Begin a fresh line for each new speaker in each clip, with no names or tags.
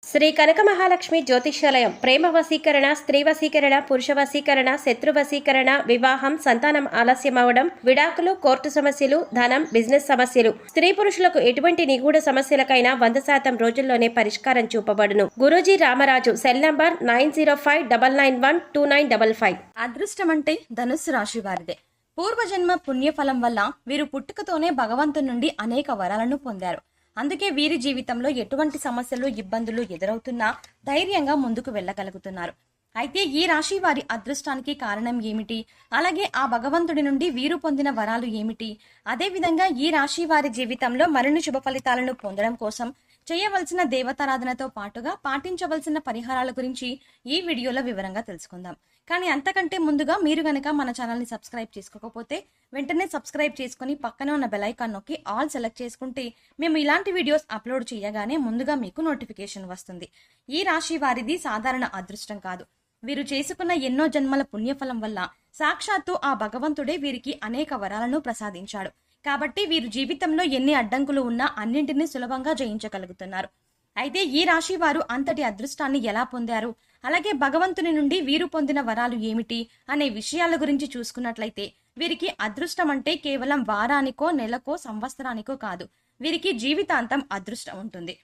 శ్రీ కనక మహాలక్ష్మి జ్యోతిష్యాలయం ప్రేమ వశీకరణ, స్త్రీ వశీకరణ, పురుష వశీకరణ, శత్రు వశీకరణ, వివాహం, సంతానం ఆలస్యం అవడం, విడాకులు, కోర్టు సమస్యలు, ధనం, బిజినెస్ సమస్యలు, స్త్రీ పురుషులకు ఎటువంటి నిగూఢ సమస్యలకైనా 100% రోజుల్లోనే పరిష్కారం చూపబడును. గురూజీ రామరాజు. Cell number 9059912955.
అదృష్టం అంటే ధనుస్సు రాశి వారిదే. పూర్వజన్మ పుణ్యఫలం వల్ల వీరు పుట్టుకతోనే భగవంతుని నుండి అనేక వరాలను పొందారు. అందుకే వీరి జీవితంలో ఎటువంటి సమస్యలు, ఇబ్బందులు ఎదురవుతున్నా ధైర్యంగా ముందుకు వెళ్ళగలుగుతున్నారు. అయితే ఈ రాశి వారి అదృష్టానికి కారణం ఏమిటి, అలాగే ఆ భగవంతుడి నుండి వీరు పొందిన వరాలు ఏమిటి, అదేవిధంగా ఈ రాశి వారి జీవితంలో మరిన్ని శుభ ఫలితాలను పొందడం కోసం చేయవలసిన దేవతారాధనతో పాటుగా పాటించవలసిన పరిహారాల గురించి ఈ వీడియోలో వివరంగా తెలుసుకుందాం. కానీ అంతకంటే ముందుగా మీరు గనక మన ఛానల్ని సబ్స్క్రైబ్ చేసుకోకపోతే వెంటనే సబ్స్క్రైబ్ చేసుకుని పక్కన ఉన్న బెల్ ఐకాన్ నొక్కి ఆల్ సెలెక్ట్ చేసుకుంటే మేము ఇలాంటి వీడియోస్ అప్లోడ్ చేయగానే ముందుగా మీకు నోటిఫికేషన్ వస్తుంది. ఈ రాశి వారిది సాధారణ అదృష్టం కాదు. వీరు చేసుకున్న ఎన్నో జన్మల పుణ్యఫలం వల్ల సాక్షాత్తు ఆ భగవంతుడే వీరికి అనేక వరాలను ప్రసాదించాడు. కాబట్టి వీరు జీవితంలో ఎన్ని అడ్డంకులు ఉన్నా అన్నింటినీ సులభంగా జయించగలుగుతున్నారు. అయితే ఈ రాశి వారు అంతటి అదృష్టాన్ని ఎలా పొందారు, అలాగే భగవంతుని నుండి వీరు పొందిన వరాలు ఏమిటి అనే విషయాల గురించి చూసుకున్నట్లయితే వీరికి అదృష్టం అంటే కేవలం వారానికో, నెలకో, సంవత్సరానికో కాదు. వీరికి జీవితాంతం అదృష్టం ఉంటుంది.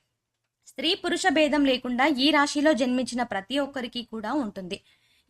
స్త్రీ పురుష భేదం లేకుండా ఈ రాశిలో జన్మించిన ప్రతి ఒక్కరికి కూడా ఉంటుంది.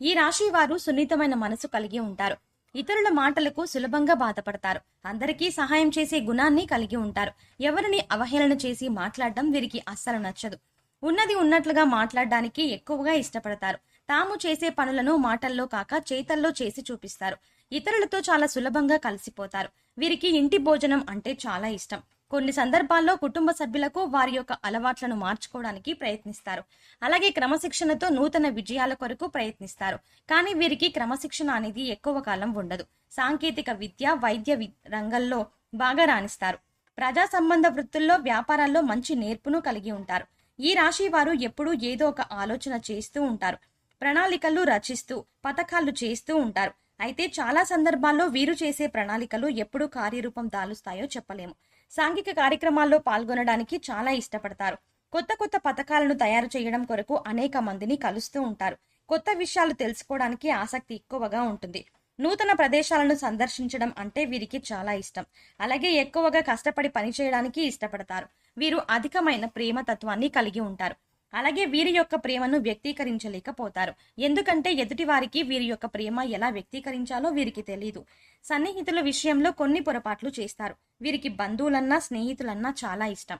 ఈ రాశి వారు సున్నితమైన మనసు కలిగి ఉంటారు. ఇతరుల మాటలకు సులభంగా బాధపడతారు. అందరికీ సహాయం చేసే గుణాన్ని కలిగి ఉంటారు. ఎవరిని అవహేళన చేసి మాట్లాడడం వీరికి అస్సలు నచ్చదు. ఉన్నది ఉన్నట్లుగా మాట్లాడడానికి ఎక్కువగా ఇష్టపడతారు. తాము చేసే పనులను మాటల్లో కాక చేతల్లో చేసి చూపిస్తారు. ఇతరులతో చాలా సులభంగా కలిసిపోతారు. వీరికి ఇంటి భోజనం అంటే చాలా ఇష్టం. కొన్ని సందర్భాల్లో కుటుంబ సభ్యులకు వారి యొక్క అలవాట్లను మార్చుకోవడానికి ప్రయత్నిస్తారు. అలాగే క్రమశిక్షణతో నూతన విజయాల కొరకు ప్రయత్నిస్తారు. కానీ వీరికి క్రమశిక్షణ అనేది ఎక్కువ కాలం ఉండదు. సాంకేతిక విద్య, వైద్య రంగంలో బాగా రాణిస్తారు. ప్రజా సంబంధ వృత్తుల్లో, వ్యాపారాల్లో మంచి నేర్పును కలిగి ఉంటారు. ఈ రాశి వారు ఎప్పుడూ ఏదో ఒక ఆలోచన చేస్తూ ఉంటారు. ప్రణాళికలు రచిస్తూ, పథకాలు చేస్తూ ఉంటారు. అయితే చాలా సందర్భాల్లో వీరు చేసే ప్రణాళికలు ఎప్పుడు కార్యరూపం దాలుస్తాయో చెప్పలేము. సాంఘిక కార్యక్రమాల్లో పాల్గొనడానికి చాలా ఇష్టపడతారు. కొత్త కొత్త పథకాలను తయారు చేయడం కొరకు అనేక మందిని కలుస్తూ ఉంటారు. కొత్త విషయాలు తెలుసుకోవడానికి ఆసక్తి ఎక్కువగా ఉంటుంది. నూతన ప్రదేశాలను సందర్శించడం అంటే వీరికి చాలా ఇష్టం. అలాగే ఎక్కువగా కష్టపడి పనిచేయడానికి ఇష్టపడతారు. వీరు అధికమైన ప్రేమ తత్వాన్ని కలిగి ఉంటారు. అలాగే వీరి యొక్క ప్రేమను వ్యక్తీకరించలేకపోతారు. ఎందుకంటే ఎదుటి వారికి వీరి యొక్క ప్రేమ ఎలా వ్యక్తీకరించాలో వీరికి తెలియదు. సన్నిహితుల విషయంలో కొన్ని పొరపాట్లు చేస్తారు. వీరికి బంధువులన్నా, స్నేహితులన్నా చాలా ఇష్టం.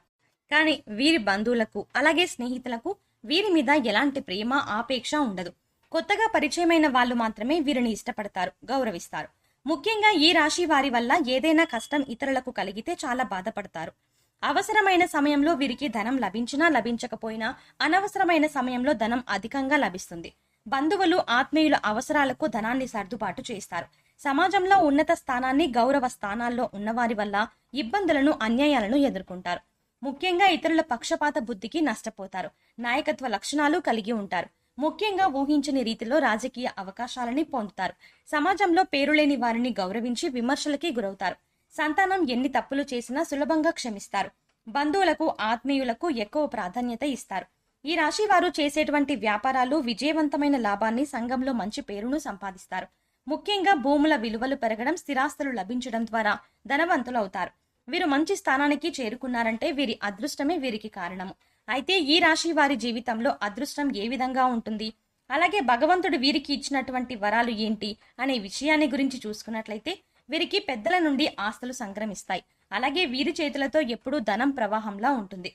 కానీ వీరి బంధువులకు అలాగే స్నేహితులకు వీరి మీద ఎలాంటి ప్రేమ, ఆపేక్ష ఉండదు. కొత్తగా పరిచయమైన వాళ్ళు మాత్రమే వీరిని ఇష్టపడతారు, గౌరవిస్తారు. ముఖ్యంగా ఈ రాశి వారి వల్ల ఏదైనా కష్టం ఇతరులకు కలిగితే చాలా బాధపడతారు. అవసరమైన సమయంలో వీరికి ధనం లభించినా లభించకపోయినా అనవసరమైన సమయంలో ధనం అధికంగా లభిస్తుంది. బంధువులు, ఆత్మీయుల అవసరాలకు ధనాన్ని సర్దుబాటు చేస్తారు. సమాజంలో ఉన్నత స్థానాన్ని, గౌరవ స్థానాల్లో ఉన్నవారి వల్ల ఇబ్బందులను, అన్యాయాలను ఎదుర్కొంటారు. ముఖ్యంగా ఇతరుల పక్షపాత బుద్ధికి నష్టపోతారు. నాయకత్వ లక్షణాలు కలిగి ఉంటారు. ముఖ్యంగా ఊహించని రీతిలో రాజకీయ అవకాశాలని పొందుతారు. సమాజంలో పేరులేని వారిని గౌరవించి విమర్శలకి గురవుతారు. సంతానం ఎన్ని తప్పులు చేసినా సులభంగా క్షమిస్తారు. బంధువులకు, ఆత్మీయులకు ఎక్కువ ప్రాధాన్యత ఇస్తారు. ఈ రాశి వారు చేసేటువంటి వ్యాపారాలు విజయవంతమైన లాభాన్ని, సంఘంలో మంచి పేరును సంపాదిస్తారు. ముఖ్యంగా భూముల విలువలు పెరగడం, స్థిరాస్తులు లభించడం ద్వారా ధనవంతులు అవుతారు. వీరు మంచి స్థానానికి చేరుకున్నారంటే వీరి అదృష్టమే వీరికి కారణము. అయితే ఈ రాశి వారి జీవితంలో అదృష్టం ఏ విధంగా ఉంటుంది, అలాగే భగవంతుడు వీరికి ఇచ్చినటువంటి వరాలు ఏంటి అనే విషయాన్ని గురించి చూసుకున్నట్లయితే వీరికి పెద్దల నుండి ఆస్తులు సంక్రమిస్తాయి. అలాగే వీరి చేతులతో ఎప్పుడూ ధనం ప్రవాహంలా ఉంటుంది.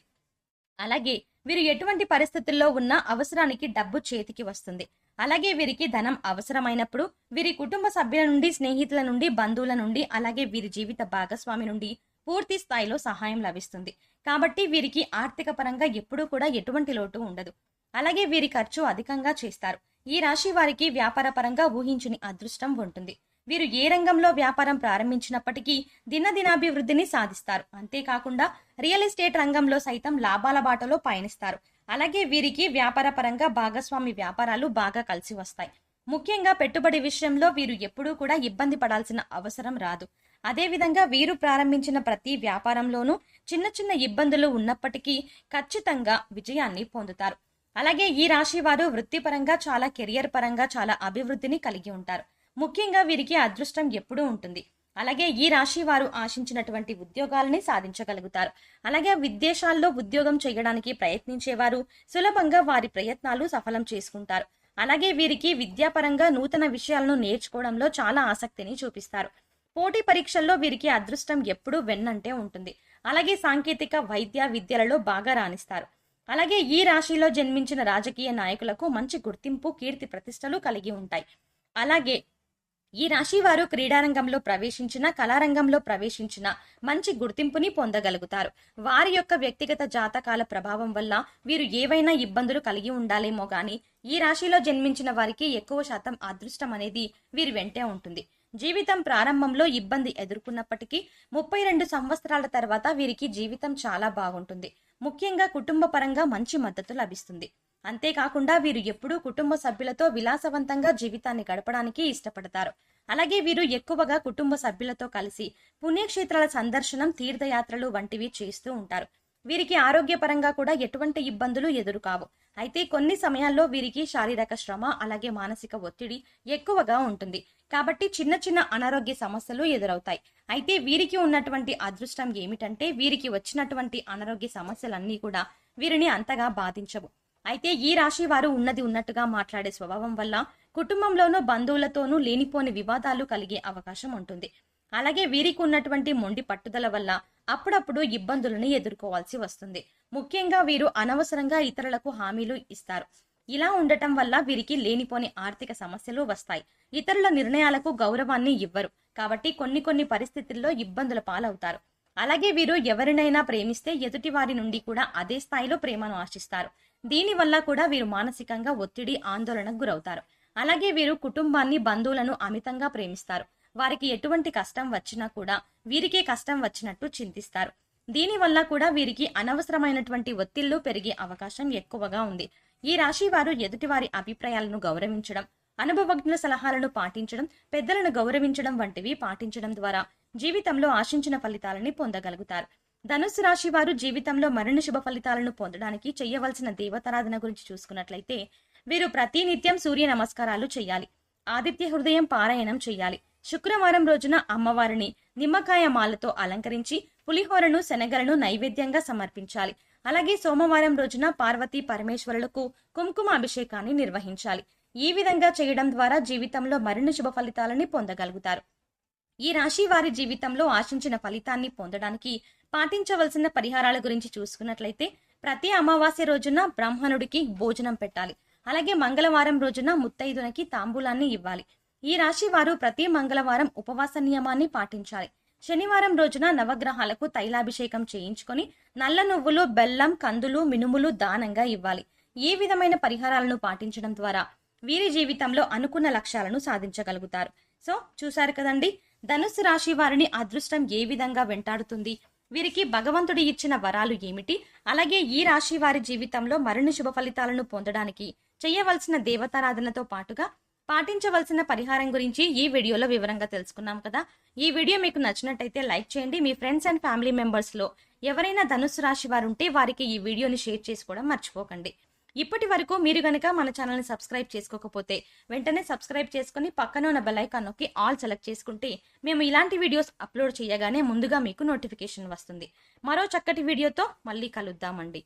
అలాగే వీరు ఎటువంటి పరిస్థితుల్లో ఉన్నా అవసరానికి డబ్బు చేతికి వస్తుంది. అలాగే వీరికి ధనం అవసరమైనప్పుడు వీరి కుటుంబ సభ్యుల నుండి, స్నేహితుల నుండి, బంధువుల నుండి, అలాగే వీరి జీవిత భాగస్వామి నుండి పూర్తి స్థాయిలో సహాయం లభిస్తుంది. కాబట్టి వీరికి ఆర్థిక పరంగా ఎప్పుడూ కూడా ఎటువంటి లోటు ఉండదు. అలాగే వీరి ఖర్చు అధికంగా చేస్తారు. ఈ రాశి వారికి వ్యాపార పరంగా ఊహించని అదృష్టం ఉంటుంది. వీరు ఏ రంగంలో వ్యాపారం ప్రారంభించినప్పటికీ దినదినాభివృద్ధిని సాధిస్తారు. అంతేకాకుండా రియల్ ఎస్టేట్ రంగంలో సైతం లాభాల బాటలో పయనిస్తారు. అలాగే వీరికి వ్యాపార పరంగా భాగస్వామి వ్యాపారాలు బాగా కలిసి వస్తాయి. ముఖ్యంగా పెట్టుబడి విషయంలో వీరు ఎప్పుడూ కూడా ఇబ్బంది పడాల్సిన అవసరం రాదు. అదేవిధంగా వీరు ప్రారంభించిన ప్రతి వ్యాపారంలోనూ చిన్న చిన్న ఇబ్బందులు ఉన్నప్పటికీ ఖచ్చితంగా విజయాన్ని పొందుతారు. అలాగే ఈ రాశి వారు వృత్తిపరంగా చాలా కెరియర్ పరంగా చాలా అభివృద్ధిని కలిగి ఉంటారు. ముఖ్యంగా వీరికి అదృష్టం ఎప్పుడూ ఉంటుంది. అలాగే ఈ రాశి వారు ఆశించినటువంటి ఉద్యోగాలని సాధించగలుగుతారు. అలాగే విదేశాల్లో ఉద్యోగం చేయడానికి ప్రయత్నించేవారు సులభంగా వారి ప్రయత్నాలు సఫలం చేసుకుంటారు. అలాగే వీరికి విద్యాపరంగా నూతన విషయాలను నేర్చుకోవడంలో చాలా ఆసక్తిని చూపిస్తారు. పోటీ పరీక్షల్లో వీరికి అదృష్టం ఎప్పుడూ వెన్నంటే ఉంటుంది. అలాగే సాంకేతిక వైద్య విద్యలలో బాగా రాణిస్తారు. అలాగే ఈ రాశిలో జన్మించిన రాజకీయ నాయకులకు మంచి గుర్తింపు కీర్తి ప్రతిష్టలు కలిగి ఉంటాయి. అలాగే ఈ రాశి వారు క్రీడారంగంలో ప్రవేశించిన కళారంగంలో ప్రవేశించిన మంచి గుర్తింపుని పొందగలుగుతారు. వారి యొక్క వ్యక్తిగత జాతకాల ప్రభావం వల్ల వీరు ఏవైనా ఇబ్బందులు కలిగి ఉండాలేమో గాని ఈ రాశిలో జన్మించిన వారికి ఎక్కువ శాతం అదృష్టం అనేది వీరి వెంటే ఉంటుంది. జీవితం ప్రారంభంలో ఇబ్బంది ఎదుర్కొన్నప్పటికీ 32 సంవత్సరాల తర్వాత వీరికి జీవితం చాలా బాగుంటుంది. ముఖ్యంగా కుటుంబ పరంగా మంచి మద్దతు లభిస్తుంది. అంతేకాకుండా వీరు ఎప్పుడూ కుటుంబ సభ్యులతో విలాసవంతంగా జీవితాన్ని గడపడానికి ఇష్టపడతారు. అలాగే వీరు ఎక్కువగా కుటుంబ సభ్యులతో కలిసి పుణ్యక్షేత్రాల సందర్శనం, తీర్థయాత్రలు వంటివి చేస్తూ ఉంటారు. వీరికి ఆరోగ్యపరంగా కూడా ఎటువంటి ఇబ్బందులు ఎదురుకావు. అయితే కొన్ని సమయాల్లో వీరికి శారీరక శ్రమ అలాగే మానసిక ఒత్తిడి ఎక్కువగా ఉంటుంది. కాబట్టి చిన్న చిన్న అనారోగ్య సమస్యలు ఎదురవుతాయి. అయితే వీరికి ఉన్నటువంటి అదృష్టం ఏమిటంటే వీరికి వచ్చినటువంటి అనారోగ్య సమస్యలన్నీ కూడా వీరిని అంతగా బాధించవు. అయితే ఈ రాశి వారు ఉన్నది ఉన్నట్టుగా మాట్లాడే స్వభావం వల్ల కుటుంబంలోనూ బంధువులతోనూ లేనిపోని వివాదాలు కలిగే అవకాశం ఉంటుంది. అలాగే వీరికి ఉన్నటువంటి మొండి పట్టుదల వల్ల అప్పుడప్పుడు ఇబ్బందులను ఎదుర్కోవాల్సి వస్తుంది. ముఖ్యంగా వీరు అనవసరంగా ఇతరులకు హామీలు ఇస్తారు. ఇలా ఉండటం వల్ల వీరికి లేనిపోని ఆర్థిక సమస్యలు వస్తాయి. ఇతరుల నిర్ణయాలకు గౌరవాన్ని ఇవ్వరు. కాబట్టి కొన్ని పరిస్థితుల్లో ఇబ్బందుల పాలవుతారు. అలాగే వీరు ఎవరినైనా ప్రేమిస్తే ఎదుటి వారి నుండి కూడా అదే స్థాయిలో ప్రేమను ఆశిస్తారు. దీనివల్ల కూడా వీరు మానసికంగా ఒత్తిడి, ఆందోళనకు గురవుతారు. అలాగే వీరు కుటుంబాన్ని, బంధువులను అమితంగా ప్రేమిస్తారు. వారికి ఎటువంటి కష్టం వచ్చినా కూడా వీరికే కష్టం వచ్చినట్టు చింతిస్తారు. దీనివల్ల కూడా వీరికి అనవసరమైనటువంటి ఒత్తిళ్లు పెరిగే అవకాశం ఎక్కువగా ఉంది. ఈ రాశి వారు ఎదుటివారి అభిప్రాయాలను గౌరవించడం, అనుభవజ్ఞుల సలహాలను పాటించడం, పెద్దలను గౌరవించడం వంటివి పాటించడం ద్వారా జీవితంలో ఆశించిన ఫలితాలని పొందగలుగుతారు. ధనుస్సు రాశి వారు జీవితంలో మరిన్ని శుభ ఫలితాలను పొందడానికి చేయవలసిన దేవతారాధన గురించి చూసుకున్నట్లయితే వీరు ప్రతినిత్యం సూర్య నమస్కారాలు చేయాలి. ఆదిత్య హృదయం పారాయణం చేయాలి. శుక్రవారం రోజున అమ్మవారిని నిమ్మకాయ మాలతో అలంకరించి పులిహోరను, శనగలను నైవేద్యంగా సమర్పించాలి. అలాగే సోమవారం రోజున పార్వతీ పరమేశ్వరులకు కుంకుమ అభిషేకాన్ని నిర్వహించాలి. ఈ విధంగా చేయడం ద్వారా జీవితంలో మరిన్ని శుభ ఫలితాలని పొందగలుగుతారు. ఈ రాశి వారి జీవితంలో ఆశించిన ఫలితాన్ని పొందడానికి పాటించవలసిన పరిహారాల గురించి చూసుకున్నట్లయితే ప్రతి అమావాస్య రోజున బ్రాహ్మణుడికి భోజనం పెట్టాలి. అలాగే మంగళవారం రోజున ముత్తైదునకి తాంబూలాన్ని ఇవ్వాలి. ఈ రాశి వారు ప్రతి మంగళవారం ఉపవాస నియమాన్ని పాటించాలి. శనివారం రోజున నవగ్రహాలకు తైలాభిషేకం చేయించుకొని నల్ల నువ్వులు, బెల్లం, కందులు, మినుములు దానంగా ఇవ్వాలి. ఈ విధమైన పరిహారాలను పాటించడం ద్వారా వీరి జీవితంలో అనుకున్న లక్ష్యాలను సాధించగలుగుతారు. సో చూశారు కదండి, ధనుస్సు రాశి వారిని అదృష్టం ఏ విధంగా వెంటాడుతుంది, వీరికి భగవంతుడు ఇచ్చిన వరాలు ఏమిటి, అలాగే ఈ రాశి వారి జీవితంలో మరిన్ని శుభ ఫలితాలను పొందడానికి చేయవలసిన దేవతారాధనతో పాటుగా పాటించవలసిన పరిహారం గురించి ఈ వీడియోలో వివరంగా తెలుసుకున్నాం కదా. ఈ వీడియో మీకు నచ్చినట్టయితే లైక్ చేయండి. మీ ఫ్రెండ్స్ అండ్ ఫ్యామిలీ మెంబర్స్ లో ఎవరైనా ధనుస్సు రాశి వారు ఉంటే వారికి ఈ వీడియోని షేర్ చేసుకోవడం మర్చిపోకండి. ఇప్పటి వరకు మీరు గనక మన ఛానల్ని సబ్స్క్రైబ్ చేసుకోకపోతే వెంటనే సబ్స్క్రైబ్ చేసుకుని పక్కన ఉన్న బెల్ ఐకాన్ నొక్కి ఆల్ సెలెక్ట్ చేసుకుంటే మేము ఇలాంటి వీడియోస్ అప్లోడ్ చేయగానే ముందుగా మీకు నోటిఫికేషన్ వస్తుంది. మరో చక్కటి వీడియోతో మళ్ళీ కలుద్దామండి.